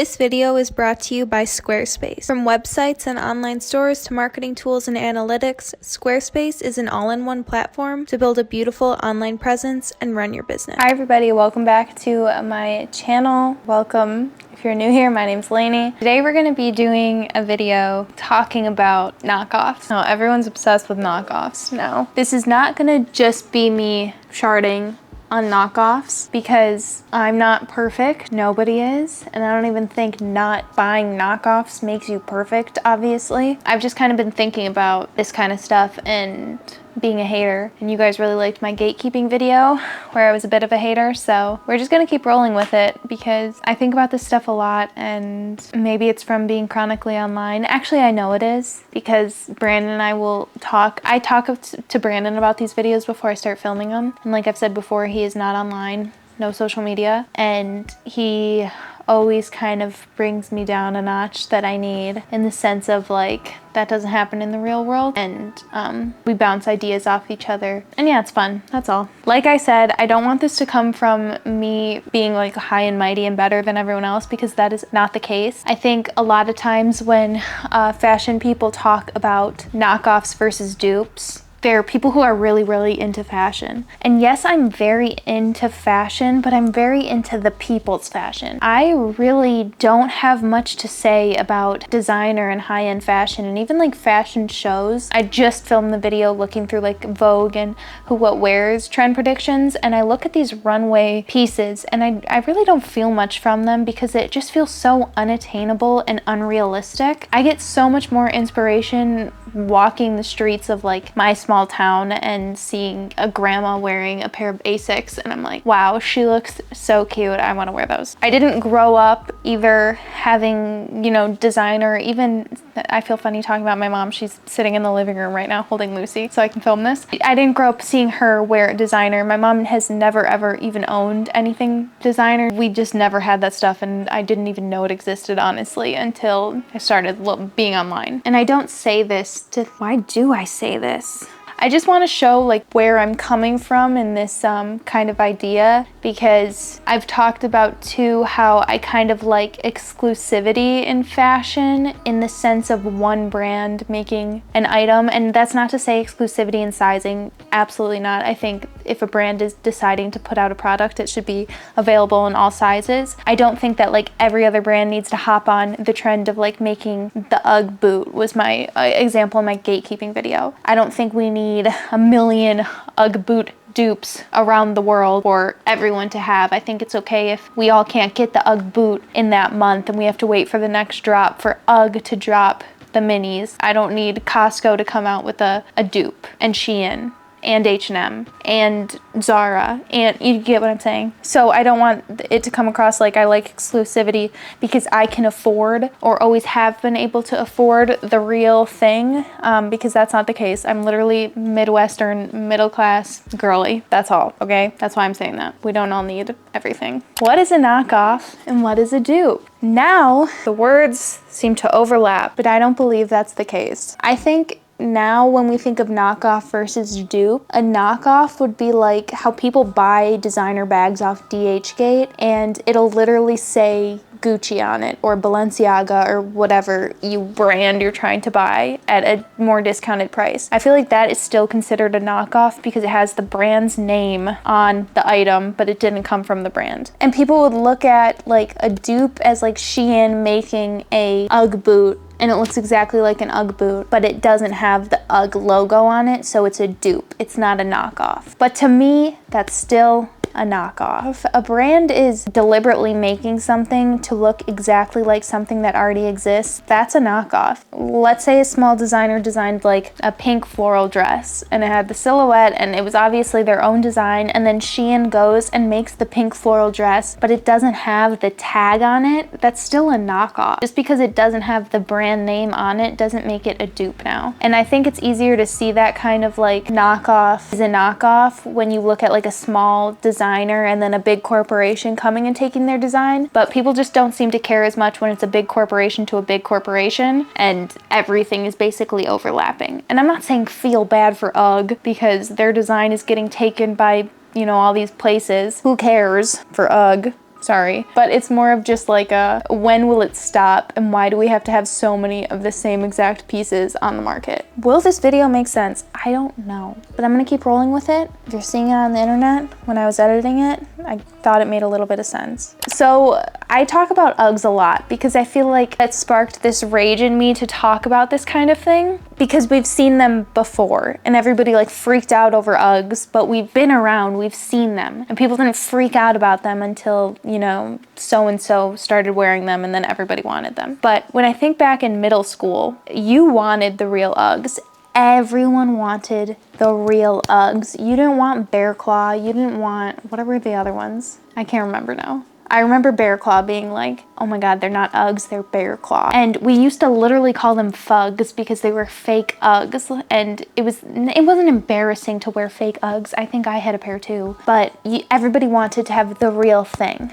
This video is brought to you by Squarespace. From websites and online stores to marketing tools and analytics, Squarespace is an all-in-one platform to build a beautiful online presence and run your business. Hi everybody, welcome back to my channel. Welcome. If you're new here, my name's Lainey. Today we're going to be doing a video talking about knockoffs. Now, everyone's obsessed with knockoffs now. This is not going to just be me sharding on knockoffs because I'm not perfect. Nobody is. And I don't even think not buying knockoffs makes you perfect, obviously. I've just kind of been thinking about this kind of stuff and being a hater, and you guys really liked my gatekeeping video where I was a bit of a hater, so we're just gonna keep rolling with it because I think about this stuff a lot, and maybe it's from being chronically online. Actually, I know it is because Brandon and I will talk. I talk to Brandon about these videos before I start filming them, and like I've said before, he is not online, no social media, and he always kind of brings me down a notch that I need, in the sense of like, that doesn't happen in the real world, and we bounce ideas off each other, and yeah, it's fun. That's all. Like I said, I don't want this to come from me being like high and mighty and better than everyone else, because that is not the case. I think a lot of times when fashion people talk about knockoffs versus dupes, there are people who are really, really into fashion. And yes, I'm very into fashion, but I'm very into the people's fashion. I really don't have much to say about designer and high-end fashion, and even like fashion shows. I just filmed the video looking through like Vogue and Who What Wears trend predictions, and I look at these runway pieces and I really don't feel much from them because it just feels so unattainable and unrealistic. I get so much more inspiration walking the streets of like my small town and seeing a grandma wearing a pair of Asics, and I'm like, wow, she looks so cute, I want to wear those. I didn't grow up either having, you know, designer, even, I feel funny talking about my mom, she's sitting in the living room right now holding Lucy so I can film this. I didn't grow up seeing her wear designer. My mom has never ever even owned anything designer. We just never had that stuff, and I didn't even know it existed, honestly, until I started being online. And I don't say this why do I say this? I just want to show like where I'm coming from in this kind of idea, because I've talked about too how I kind of like exclusivity in fashion, in the sense of one brand making an item. And that's not to say exclusivity in sizing, absolutely not. I think if a brand is deciding to put out a product, it should be available in all sizes. I don't think that like every other brand needs to hop on the trend of like making the UGG boot, was my example in my gatekeeping video. I don't think we need a million UGG boot dupes around the world for everyone to have. I think it's okay if we all can't get the UGG boot in that month and we have to wait for the next drop for UGG to drop the minis. I don't need Costco to come out with a dupe, and Shein and H&M and Zara, and you get what I'm saying. So I don't want it to come across like I like exclusivity because I can afford, or always have been able to afford, the real thing, because that's not the case. I'm literally Midwestern, middle class, girly. That's all, okay? That's why I'm saying that. We don't all need everything. What is a knockoff and what is a dupe? Now, the words seem to overlap, but I don't believe that's the case. I think now when we think of knockoff versus dupe, a knockoff would be like how people buy designer bags off DHgate and it'll literally say Gucci on it, or Balenciaga, or whatever brand you're trying to buy at a more discounted price. I feel like that is still considered a knockoff because it has the brand's name on the item, but it didn't come from the brand. And people would look at like a dupe as like Shein making a UGG boot, and it looks exactly like an UGG boot, but it doesn't have the UGG logo on it, so it's a dupe. It's not a knockoff. But to me, that's still a knockoff. A brand is deliberately making something to look exactly like something that already exists. That's a knockoff. Let's say a small designer designed like a pink floral dress, and it had the silhouette, and it was obviously their own design, and then Shein goes and makes the pink floral dress, but it doesn't have the tag on it. That's still a knockoff. Just because it doesn't have the brand name on it doesn't make it a dupe now. And I think it's easier to see that kind of like knockoff is a knockoff when you look at like a small designer and then a big corporation coming and taking their design. But people just don't seem to care as much when it's a big corporation to a big corporation and everything is basically overlapping. And I'm not saying feel bad for UGG because their design is getting taken by, you know, all these places. Who cares for UGG? Sorry, but it's more of just like a when will it stop and why do we have to have so many of the same exact pieces on the market? Will this video make sense? I don't know, but I'm gonna keep rolling with it. If you're seeing it on the internet, when I was editing it, I thought it made a little bit of sense. So I talk about Uggs a lot because I feel like it sparked this rage in me to talk about this kind of thing because we've seen them before and everybody like freaked out over Uggs, but we've been around, we've seen them, and people didn't freak out about them until, you know, so-and-so started wearing them and then everybody wanted them. But when I think back in middle school, you wanted the real Uggs. Everyone wanted the real Uggs. You didn't want Bear Claw, you didn't want, what were the other ones? I can't remember now. I remember Bear Claw being like, oh my God, they're not Uggs, they're Bear Claw. And we used to literally call them fuggs because they were fake Uggs. And it wasn't embarrassing to wear fake Uggs. I think I had a pair too. But everybody wanted to have the real thing.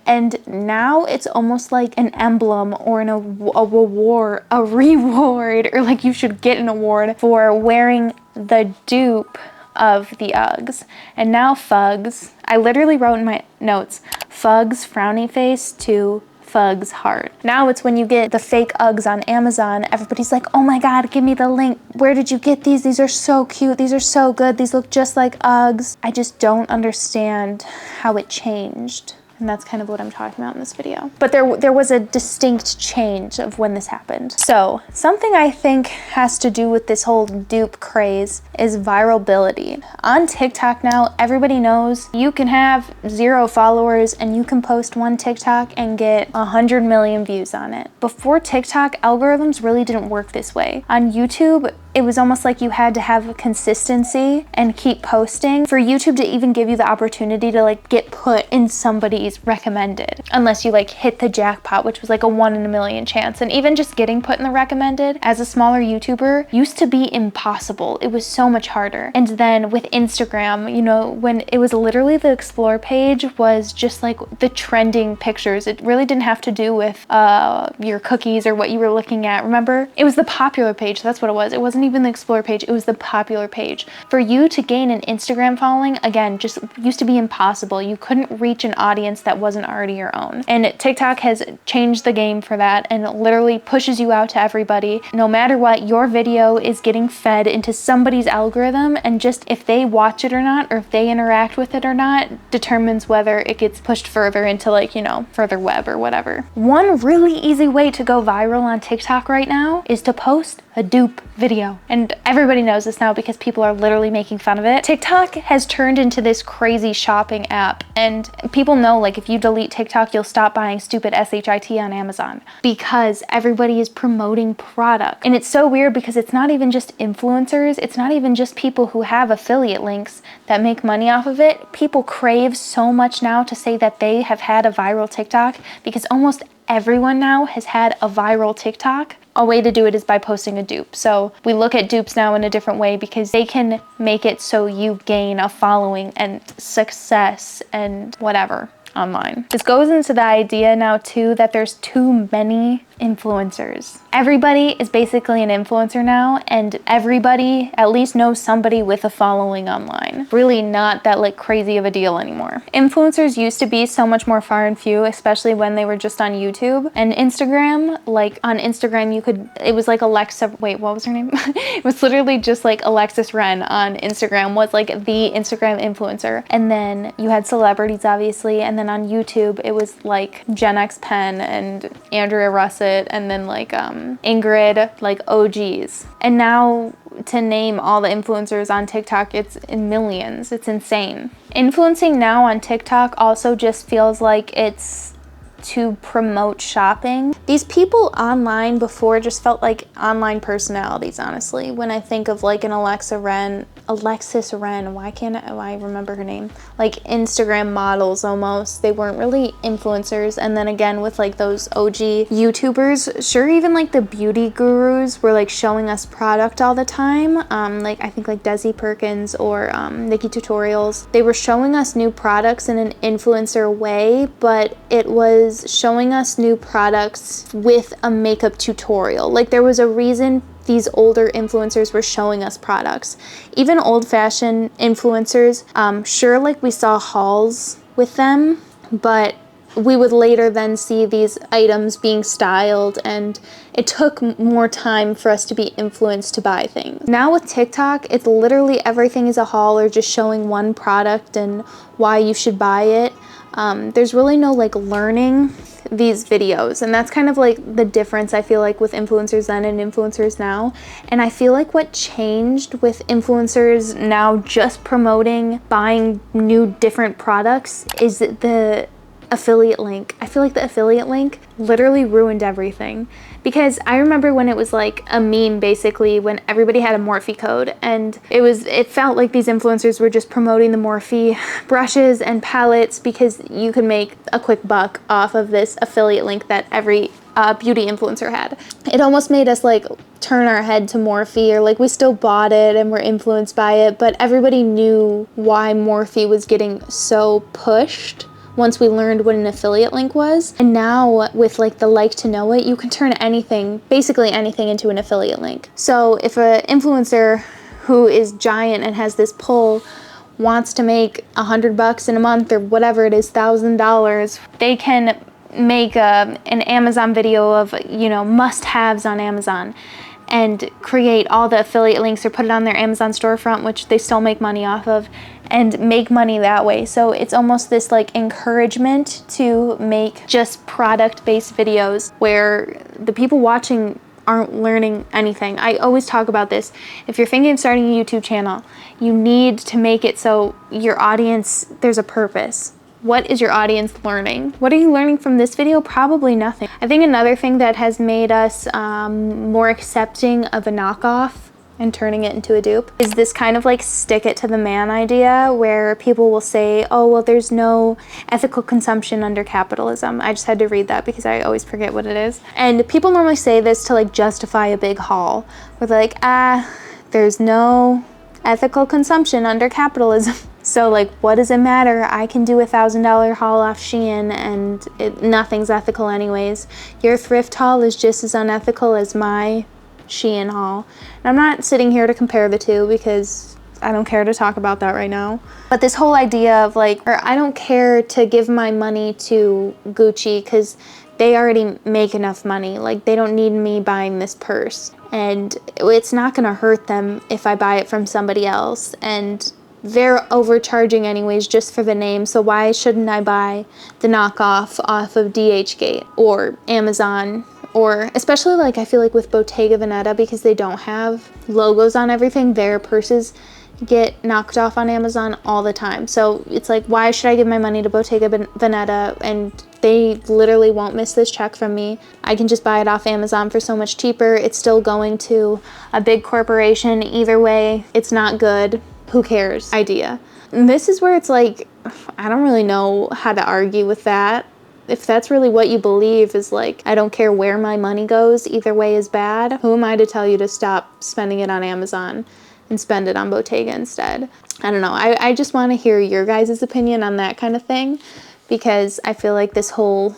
And now it's almost like an emblem or a reward, or like you should get an award for wearing the dupe of the Uggs. And now fuggs, I literally wrote in my notes, fuggs frowny face to fuggs heart. Now it's when you get the fake Uggs on Amazon, everybody's like, oh my God, give me the link. Where did you get these? These are so cute. These are so good. These look just like Uggs. I just don't understand how it changed. And that's kind of what I'm talking about in this video. But there was a distinct change of when this happened. So something I think has to do with this whole dupe craze is viralbility. On TikTok now, everybody knows you can have 0 followers and you can post one TikTok and get 100 million views on it. Before TikTok, algorithms really didn't work this way. On YouTube, it was almost like you had to have consistency and keep posting for YouTube to even give you the opportunity to like get put in somebody's recommended, unless you like hit the jackpot, which was like a 1 in a million chance. And even just getting put in the recommended as a smaller YouTuber used to be impossible. It was so much harder. And then with Instagram, you know, when it was literally the explore page was just like the trending pictures. It really didn't have to do with your cookies or what you were looking at. Remember? It was the popular page. That's what it was. It wasn't even the explore page, it was the popular page. For you to gain an Instagram following, again, just used to be impossible. You couldn't reach an audience that wasn't already your own. And TikTok has changed the game for that and it literally pushes you out to everybody. No matter what, your video is getting fed into somebody's algorithm, and just if they watch it or not, or if they interact with it or not, determines whether it gets pushed further into like, you know, further web or whatever. One really easy way to go viral on TikTok right now is to post a dupe video. And everybody knows this now because people are literally making fun of it. TikTok has turned into this crazy shopping app, and people know like if you delete TikTok, you'll stop buying stupid shit on Amazon because everybody is promoting product. And it's so weird because it's not even just influencers, it's not even just people who have affiliate links that make money off of it. People crave so much now to say that they have had a viral TikTok because almost everyone now has had a viral TikTok. A way to do it is by posting a dupe. So we look at dupes now in a different way because they can make it so you gain a following and success and whatever online. This goes into the idea now too that there's too many influencers. Everybody is basically an influencer now, and everybody at least knows somebody with a following online. Really not that like crazy of a deal anymore. Influencers used to be so much more far and few, especially when they were just on YouTube and Instagram. Like on Instagram it was like Alexa, wait, what was her name? It was literally just like Alexis Ren on Instagram was like the Instagram influencer. And then you had celebrities obviously, and then on YouTube it was like Gen X Pen and Andrea Russet and then like Ingrid, like OGs. And now to name all the influencers on TikTok, it's in millions. It's insane. Influencing now on TikTok also just feels like it's to promote shopping. These people online before just felt like online personalities, honestly. When I think of like an Alexis Ren, why can't I remember her name? Like Instagram models almost. They weren't really influencers. And then again with like those OG YouTubers, sure, even like the beauty gurus were like showing us product all the time. Like I think like Desi Perkins or Nikki Tutorials. They were showing us new products in an influencer way, but it was showing us new products with a makeup tutorial. Like there was a reason these older influencers were showing us products. Even old-fashioned influencers, sure, like we saw hauls with them, but we would later then see these items being styled, and it took more time for us to be influenced to buy things. Now with TikTok, it's literally everything is a haul or just showing one product and why you should buy it. There's really no like learning these videos, and that's kind of like the difference I feel like with influencers then and influencers now. And I feel like what changed with influencers now just promoting buying new different products is the affiliate link. I feel like the affiliate link literally ruined everything, because I remember when it was like a meme basically when everybody had a Morphe code, and it felt like these influencers were just promoting the Morphe brushes and palettes because you could make a quick buck off of this affiliate link that every beauty influencer had. It almost made us like turn our head to Morphe, or like we still bought it and were influenced by it, but everybody knew why Morphe was getting so pushed once we learned what an affiliate link was. And now with like the like to know it, you can turn anything, basically anything, into an affiliate link. So if an influencer who is giant and has this pull wants to make $100 in a month or whatever it is, $1,000, they can make an Amazon video of, you know, must-haves on Amazon, and create all the affiliate links or put it on their Amazon storefront, which they still make money off of, and make money that way. So it's almost this like encouragement to make just product-based videos where the people watching aren't learning anything. I always talk about this. If you're thinking of starting a YouTube channel, you need to make it so your audience, there's a purpose. What is your audience learning? What are you learning from this video? Probably nothing. I think another thing that has made us more accepting of a knockoff and turning it into a dupe is this kind of like stick it to the man idea, where people will say, oh, well, there's no ethical consumption under capitalism. I just had to read that because I always forget what it is. And people normally say this to like justify a big haul, where they're like, there's no ethical consumption under capitalism. So like, what does it matter? I can do $1,000 haul off Shein and nothing's ethical anyways. Your thrift haul is just as unethical as my Shein haul. And I'm not sitting here to compare the two because I don't care to talk about that right now. But this whole idea of like, or I don't care to give my money to Gucci because they already make enough money. Like, they don't need me buying this purse. And it's not gonna hurt them if I buy it from somebody else. And they're overcharging anyways just for the name, so why shouldn't I buy the knockoff off of DHgate or Amazon? Or especially like I feel like with Bottega Veneta, because they don't have logos on everything, their purses get knocked off on Amazon all the time. So it's like, why should I give my money to Bottega Veneta and they literally won't miss this check from me? I can just buy it off Amazon for so much cheaper. It's still going to a big corporation. Either way, it's not good. Who cares idea. And this is where it's like, I don't really know how to argue with that. If that's really what you believe, is like, I don't care where my money goes, either way is bad, who am I to tell you to stop spending it on Amazon and spend it on Bottega instead? I don't know. I just want to hear your guys' opinion on that kind of thing, because I feel like this whole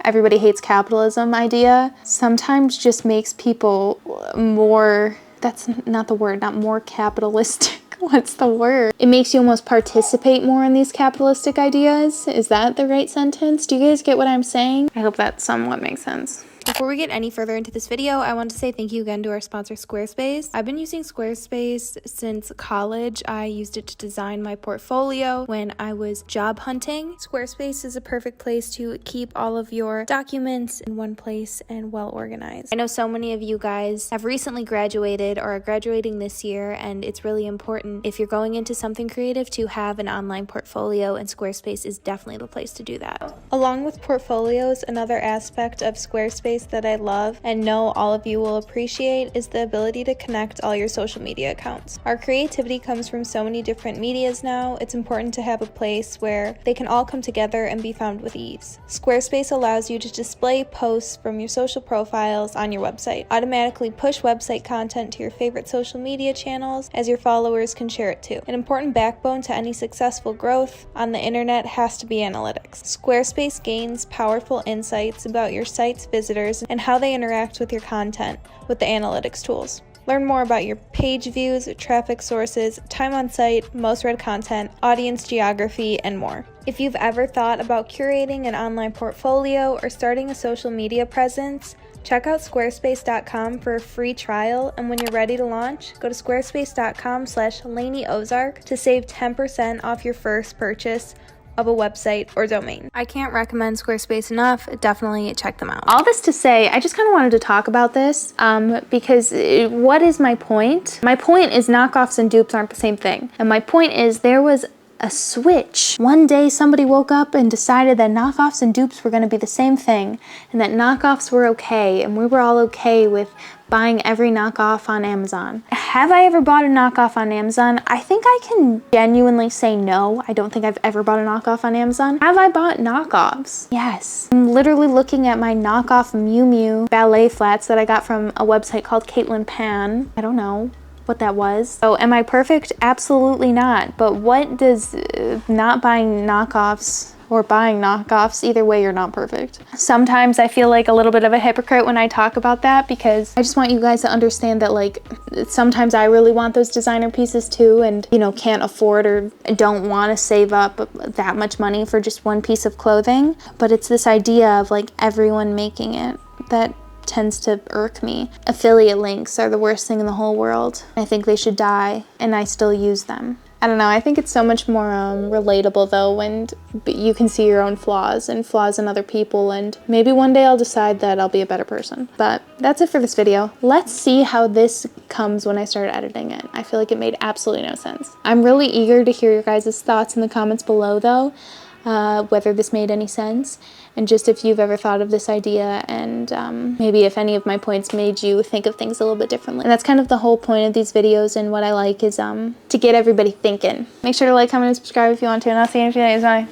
everybody hates capitalism idea sometimes just makes people more, that's not the word, not more capitalistic. What's the word? It makes you almost participate more in these capitalistic ideas. Is that the right sentence? Do you guys get what I'm saying? I hope that somewhat makes sense. Before we get any further into this video, I want to say thank you again to our sponsor, Squarespace. I've been using Squarespace since college. I used it to design my portfolio when I was job hunting. Squarespace is a perfect place to keep all of your documents in one place and well organized. I know so many of you guys have recently graduated or are graduating this year, and it's really important if you're going into something creative to have an online portfolio, and Squarespace is definitely the place to do that. Along with portfolios, another aspect of Squarespace that I love and know all of you will appreciate is the ability to connect all your social media accounts. Our creativity comes from so many different medias now. It's important to have a place where they can all come together and be found with ease. Squarespace allows you to display posts from your social profiles on your website, automatically push website content to your favorite social media channels as your followers can share it too. An important backbone to any successful growth on the internet has to be analytics. Squarespace gains powerful insights about your site's visitors and how they interact with your content with the analytics tools. Learn more about your page views, traffic sources, time on site, most read content, audience geography, and more. If you've ever thought about curating an online portfolio or starting a social media presence, check out squarespace.com for a free trial, and when you're ready to launch, go to squarespace.com/LaineyOzark to save 10% off your first purchase of a website or domain. I can't recommend Squarespace enough. Definitely check them out. All this to say, I just kind of wanted to talk about this because what is my point? My point is knockoffs and dupes aren't the same thing. And my point is there was a switch. One day somebody woke up and decided that knockoffs and dupes were going to be the same thing, and that knockoffs were okay, and we were all okay with buying every knockoff on Amazon. Have I ever bought a knockoff on Amazon? I think I can genuinely say no. I don't think I've ever bought a knockoff on Amazon. Have I bought knockoffs? Yes. I'm literally looking at my knockoff Miu Miu ballet flats that I got from a website called Caitlin Pan. I don't know what that was. So am I perfect? Absolutely not. But what does not buying knockoffs or buying knockoffs, either way you're not perfect. Sometimes I feel like a little bit of a hypocrite when I talk about that, because I just want you guys to understand that, like, sometimes I really want those designer pieces too, and you know, can't afford or don't want to save up that much money for just one piece of clothing. But it's this idea of like everyone making it that tends to irk me. Affiliate links are the worst thing in the whole world. I think they should die, and I still use them. I don't know, I think it's so much more relatable though when you can see your own flaws and flaws in other people, and maybe one day I'll decide that I'll be a better person. But that's it for this video. Let's see how this comes when I start editing it. I feel like it made absolutely no sense. I'm really eager to hear your guys' thoughts in the comments below though, whether this made any sense, and just if you've ever thought of this idea, and maybe if any of my points made you think of things a little bit differently. And that's kind of the whole point of these videos, and what I like is to get everybody thinking. Make sure to like, comment, and subscribe if you want to, and I'll see you in a few days. Bye.